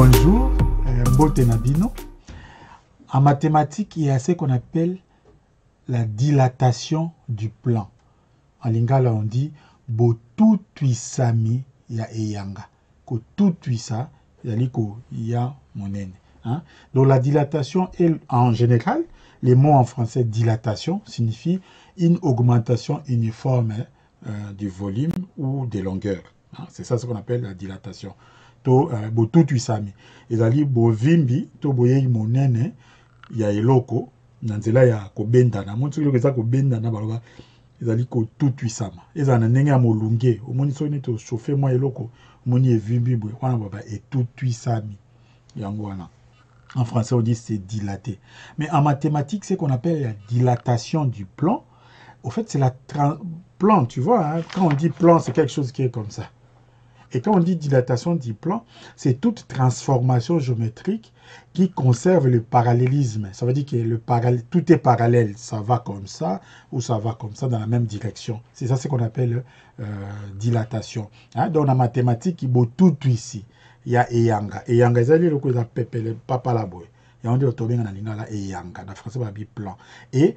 Bonjour, Mbote Nabino. En mathématiques, il y a ce qu'on appelle la dilatation du plan. En lingala, on dit botu tuisami ya eyanga. Ko tout tuisa, ya monene. Donc la dilatation, en général, les mots en français dilatation signifie une augmentation uniforme du volume ou des longueurs. C'est ça ce qu'on appelle la dilatation. To botu tuisami. Ezali bovimbi to boye monene ya eloko nanzela ya kobendana. Montu eloko eza kobendana baloba ezali ko tout tuisama. Ezana ndenge ya molunge. Omoni soni to chauffer moi eloko. Omoni evimbi boye wana baba et tout tuisami. Yango wana. En français, on dit c'est dilaté. Mais en mathématiques, c'est ce qu'on appelle la dilatation du plan. Au fait, c'est la plan, tu vois. Hein, quand on dit plan, c'est quelque chose qui est comme ça. Et quand on dit dilatation du plan, c'est toute transformation géométrique qui conserve le parallélisme. Ça veut dire que tout est parallèle. Ça va comme ça ou ça va comme ça dans la même direction. C'est ça ce qu'on appelle dilatation. Hein, dans la mathématique, il y a tout ici. Il y a eyanga. Eyanga, c'est le coup de pepele, papa la boy. Et on dit autobé en lingala eyanga. Dans français, on dit plan. Et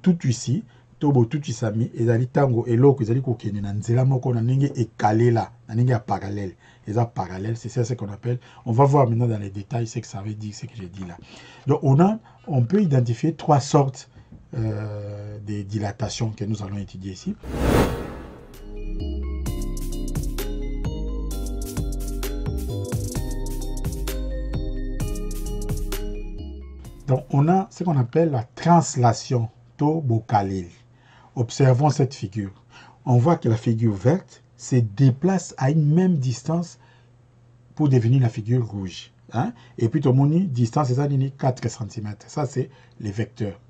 tout ici, tout isami, et zali tango et l'eau que zali kokene na nzela moko na ninge et calé là, na ninge parallèle. Et ça parallèle, c'est ça ce qu'on appelle. On va voir maintenant dans les détails ce que ça veut dire, ce que j'ai dit là. Donc on peut identifier trois sortes de dilatation que nous allons étudier ici. Donc, on a ce qu'on appelle la translation to-bokaleli. Observons cette figure. On voit que la figure verte se déplace à une même distance pour devenir la figure rouge. Hein? Et puis, tout le monde distance, c'est ça, 4 cm. Ça, c'est les vecteurs.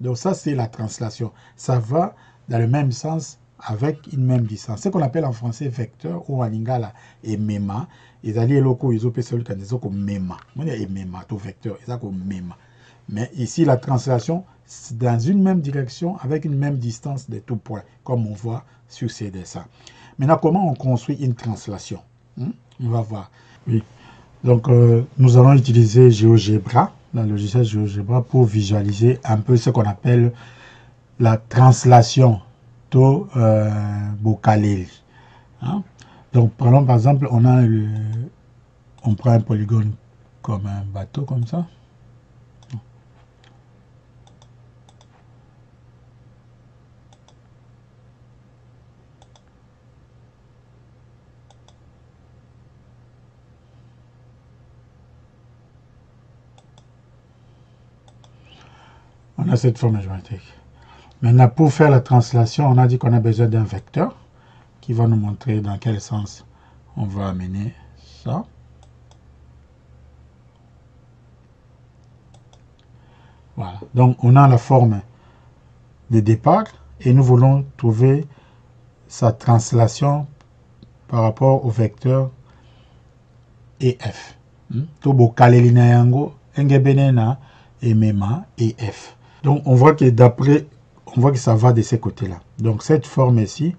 Donc, ça, c'est la translation. Ça va dans le même sens avec une même distance. Ce qu'on appelle en français vecteur ou en lingala et mema. Ils allaient locaux, ils ont celui qui dit mema. Moi, il y a mema, tout vecteur. Ils ont mema. Mais ici, la translation, c'est dans une même direction, avec une même distance de tout point, comme on voit sur ces dessins. Maintenant, comment on construit une translation? On va voir. Oui. Donc, nous allons utiliser GeoGebra, le logiciel GeoGebra, pour visualiser un peu ce qu'on appelle la translation to bokaleli. Donc, prenons par exemple, on prend un polygone comme un bateau, comme ça. On a cette forme géométrique. Maintenant, pour faire la translation, on a dit qu'on a besoin d'un vecteur qui va nous montrer dans quel sens on va amener ça. Voilà. Donc, on a la forme de départ et nous voulons trouver sa translation par rapport au vecteur EF. Tobo kalelina yango, engebenena et mema et F. Donc, on voit que on voit que ça va de ces côtés-là. Donc, cette forme ici,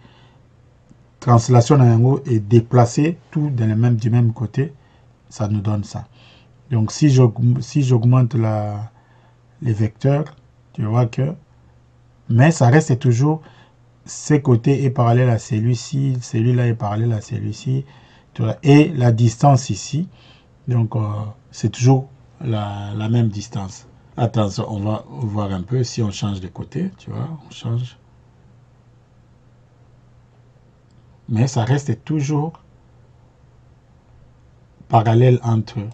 translation est déplacée tout dans du même côté, ça nous donne ça. Donc, si j'augmente les vecteurs, tu vois que, mais ça reste toujours, ces côtés est parallèle à celui-ci, celui-là est parallèle à celui-ci, et la distance ici, donc c'est toujours la même distance. Attention, on va voir un peu si on change de côté, tu vois, on change. Mais ça reste toujours parallèle entre eux.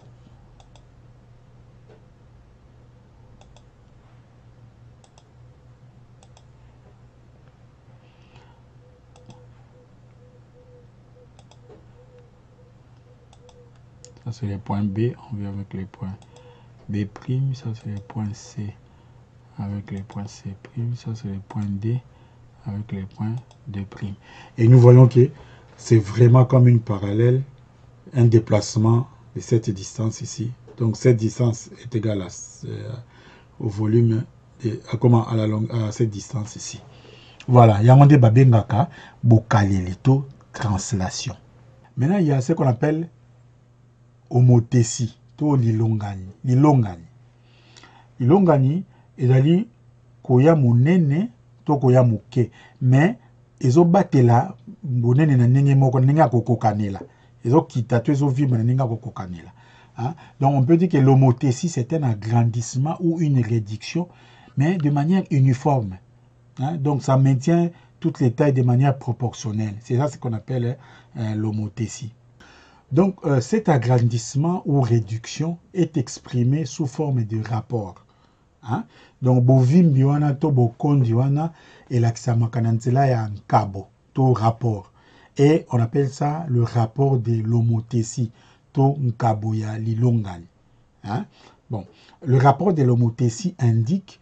Ça c'est les points B, on vient avec les points B', ça c'est les points C avec les points C', ça c'est les points D avec les points D'. Et nous voyons que c'est vraiment comme une parallèle, un déplacement de cette distance ici. Donc cette distance est égale au volume, à cette distance ici. Voilà, Yamande Babengaka, Bokalelito, translation. Maintenant, il y a ce qu'on appelle homothétie. to lilongani. Lilongani ezali koya monene to koya moke, mais ezobatela monene na ndenge moko ndenge akokokanela. Ezokita to ezovivre na ndenge akokokanela. Hein? Donc on peut dire que l'homothétie c'est un agrandissement ou une réduction, mais de manière uniforme. Hein? Donc ça maintient toutes les tailles de manière proportionnelle. C'est ça ce qu'on appelle l'homothétie. Donc cet agrandissement ou réduction est exprimé sous forme de rapport. Hein? Donc bovimbi wana to bokondi wana elakisama na nzela ya nkabo to rapport. Et on appelle ça le rapport de l'homothétie to nkabo ya lilongani. Hein? Bon, le rapport de l'homothétie indique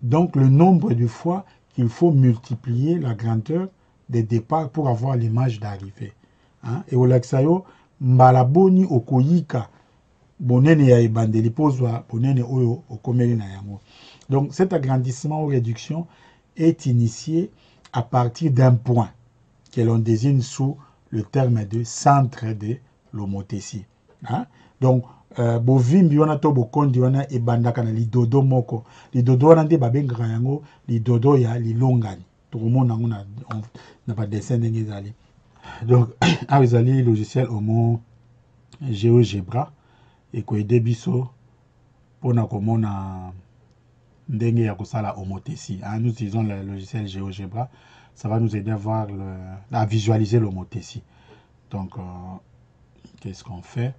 donc le nombre de fois qu'il faut multiplier la grandeur des départs pour avoir l'image d'arrivée. Hein? Et au laksayo mbalaboni okoyika bonene ya ebandeli pozwa bonene oyo okomeli na yango. Donc cet agrandissement ou réduction est initié à partir d'un point que l'on désigne sous le terme de centre de l'homothétie. Hein? Donc bovimbi wana to bokondi wana ebandaka na lidodo moko. Lidodo wana nde babengaka yango lidodo ya lilongani. Tokomona yango na ba dessin ndenge ezali. Donc awa ezali logiciel Homo GeoGebra et koyede biso pona komona ndenge ya kosala homothétie. Hein? Nous utilisons le logiciel GeoGebra, ça va nous aider à voir à visualiser l'homothétie. Donc qu'est-ce qu'on fait?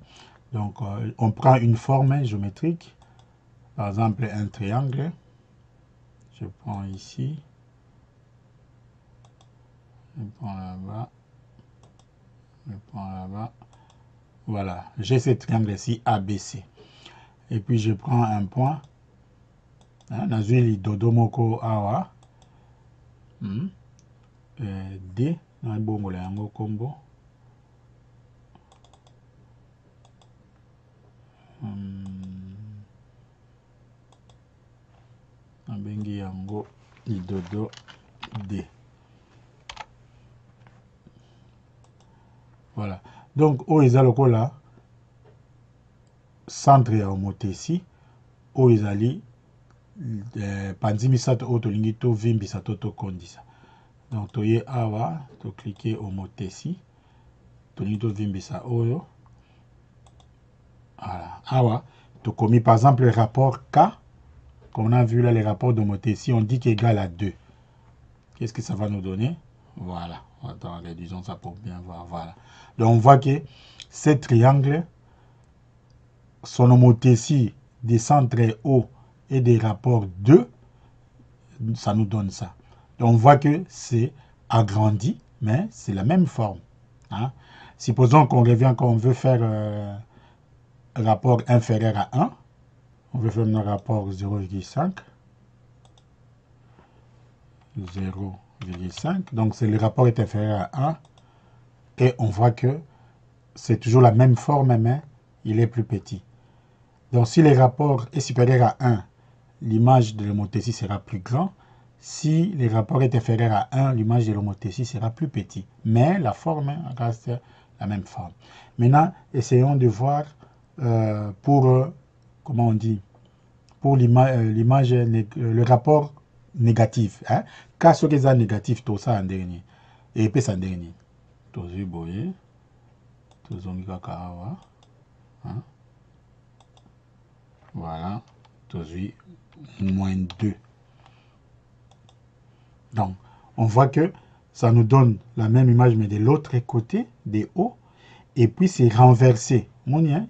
Donc on prend une forme géométrique, par exemple un triangle. Je prends ici, je prends là-bas, je prends là-bas. Voilà, j'ai ce triangle ici ABC. Et puis je prends un point. Nazui dodo moko awa. D. Na bongo la yango kombo. Bengi yango dodo D. Voilà. Donc, o ezaloko la centre ya homothétie, o ezali panzi misato o tolingi to vimbisa to kondisa. Donc, toye awa, to cliquer homothétie, tolingi to vimbisa oyo. Voilà. Awa, to commis par exemple le rapport K, comme on a vu là les rapports d'homothétie, on dit qu'égal à 2. Qu'est-ce que ça va nous donner? Voilà. Attends, réduisons ça pour bien voir. Voilà. Donc, on voit que ce triangle, son homothétie des centres haut et des rapports 2, ça nous donne ça. Donc, on voit que c'est agrandi, mais c'est la même forme. Hein? Supposons qu'on revient, qu'on veut faire un rapport inférieur à 1. On veut faire un rapport 0,5. 0,5. Donc, le rapport est inférieur à 1. Et on voit que c'est toujours la même forme, mais il est plus petit. Donc, si le rapport est supérieur à 1, l'image de l'homothétie sera plus grand. Si le rapport est inférieur à 1, l'image de l'homothétie sera plus petit. Mais la forme reste la même forme. Maintenant, essayons de voir pour, comment on dit, pour l'image, le rapport négatif. Hein? Cas ce qui est négatif, tout ça en dernier. Et puis ça en dernier. Tout ça, boye. Tout ça, hein? Voilà. Tout ça, moins 2. Donc, on voit que ça nous donne la même image, mais de l'autre côté, des hauts. Et puis, c'est renversé.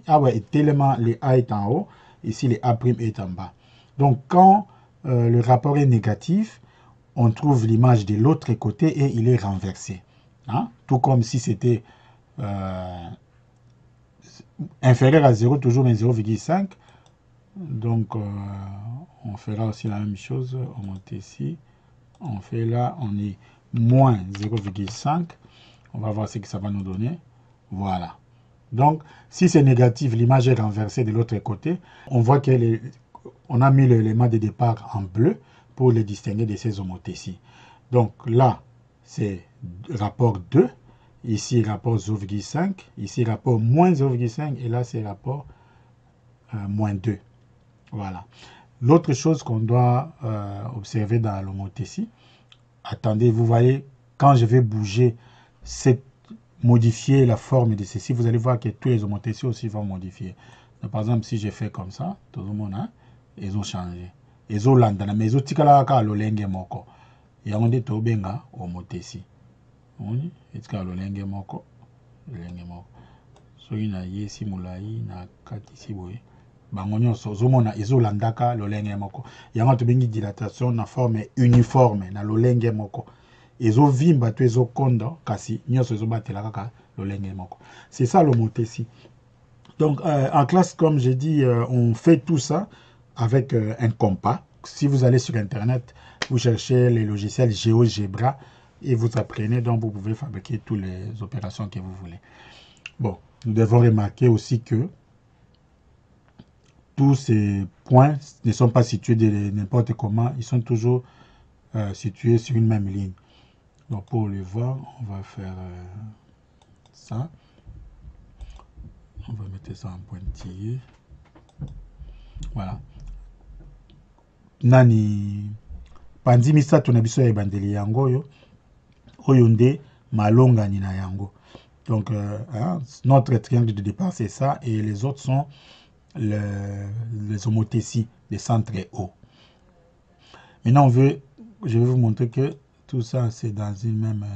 Ah ouais, tellement le A est en haut, ici, le A' est en bas. Donc, quand le rapport est négatif, on trouve l'image de l'autre côté et il est renversé. Hein? Tout comme si c'était inférieur à 0, toujours un 0,5. Donc, on fera aussi la même chose. On monte ici. On fait là, on est moins 0,5. On va voir ce que ça va nous donner. Voilà. Donc, si c'est négatif, l'image est renversée de l'autre côté. On voit qu'on a mis l'élément de départ en bleu pour les distinguer de ces homothéties. Donc là, c'est rapport 2. Ici, rapport 0,5. Ici, rapport moins 0,5. Et là, c'est rapport moins 2. Voilà. L'autre chose qu'on doit observer dans l'homothétie, attendez, vous voyez, quand je vais bouger, modifier la forme de ceci, vous allez voir que tous les homothéties aussi vont modifier. Donc, par exemple, si je fais comme ça, tout le monde, ils ont changé. Ils ont landana, mais ils ont tika ka lolenge moko. Et on dit tobenga homothétie. On dit, tika lolenge moko, lolenge moko. So ina yesi mulai na kati siboye. Bangonyo so zomona izolandaka lolenge moko. Yango tobengi dilatation na forme uniforme na lolenge moko. Ezovimba to ezokonda kasi nyoso ezobatela kaka lolenge moko. C'est ça l'homothétie. Donc en classe, comme j'ai dit, on fait tout ça avec un compas. Si vous allez sur internet, vous cherchez les logiciels GeoGebra et vous apprenez, donc vous pouvez fabriquer toutes les opérations que vous voulez. Bon, nous devons remarquer aussi que tous ces points ne sont pas situés de n'importe comment, ils sont toujours situés sur une même ligne. Donc pour le voir, on va faire ça. On va mettre ça en pointillé. Voilà. Nani panzi misato na biso ya bandeli yango yo oyo nde malonga ni na yango. Donc notre triangle de départ c'est ça et les autres sont les homothéties des centres hauts. Maintenant je vais vous montrer que tout ça c'est dans une même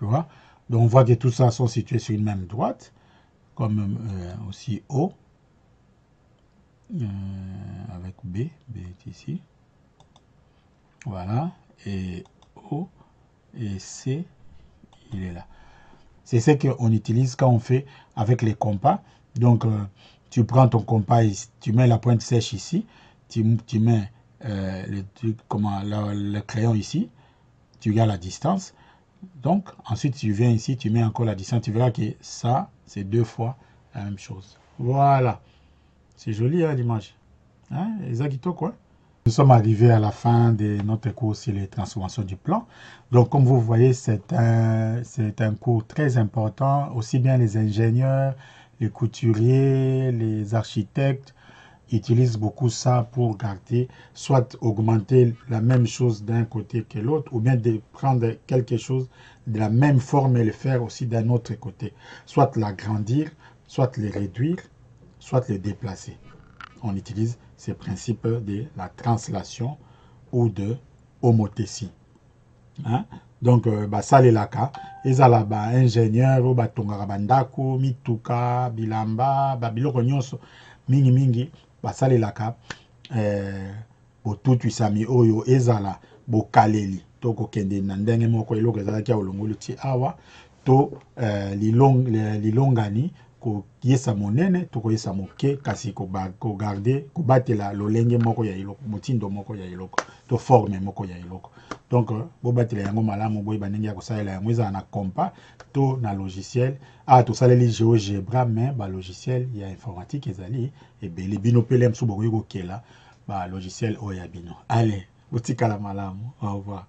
droite. Donc on voit que tout ça sont situés sur une même droite, comme aussi O avec B est ici. Voilà, et O et C, il est là. C'est ce qu'on utilise quand on fait avec les compas. Donc, tu prends ton compas, tu mets la pointe sèche ici, tu mets le crayon ici, tu regardes la distance. Donc, ensuite, tu viens ici, tu mets encore la distance. Tu verras que ça, c'est 2 fois la même chose. Voilà. C'est joli, hein, l'image. Hein, Ezagito, quoi. Nous sommes arrivés à la fin de notre cours sur les transformations du plan. Donc, comme vous voyez, c'est un cours très important. Aussi bien les ingénieurs, les couturiers, les architectes utilisent beaucoup ça pour garder, soit augmenter la même chose d'un côté que l'autre, ou bien de prendre quelque chose de la même forme et le faire aussi d'un autre côté. Soit l'agrandir, soit le réduire, soit le déplacer. On utilise ces principes de la translation ou de homothétie. Hein? Donc, ça les laka, ils ont là ingénieur, ou tongara bandako, mituka, bilamba, babiloko nyonso, mingi mingi, ça les laka, botutu isami oyo ezala bokaleli, to kokende na ndenge moko eloko ezalaki ya olongolo ti awa, to lilongani ko yesa monene to ko yesa moke kasi ko garder ko batela lolenge moko ya iloko motindo moko ya iloko to forme moko ya iloko. Donc bo batela yango malamu boy banenge ya ko salela yango eza na compas to na logiciel to saleli GeoGebra mais ba logiciel ya informatique ezali et beli bino pele msubo ko kela ba logiciel oya bino. Allez, botika la malamu. Au revoir.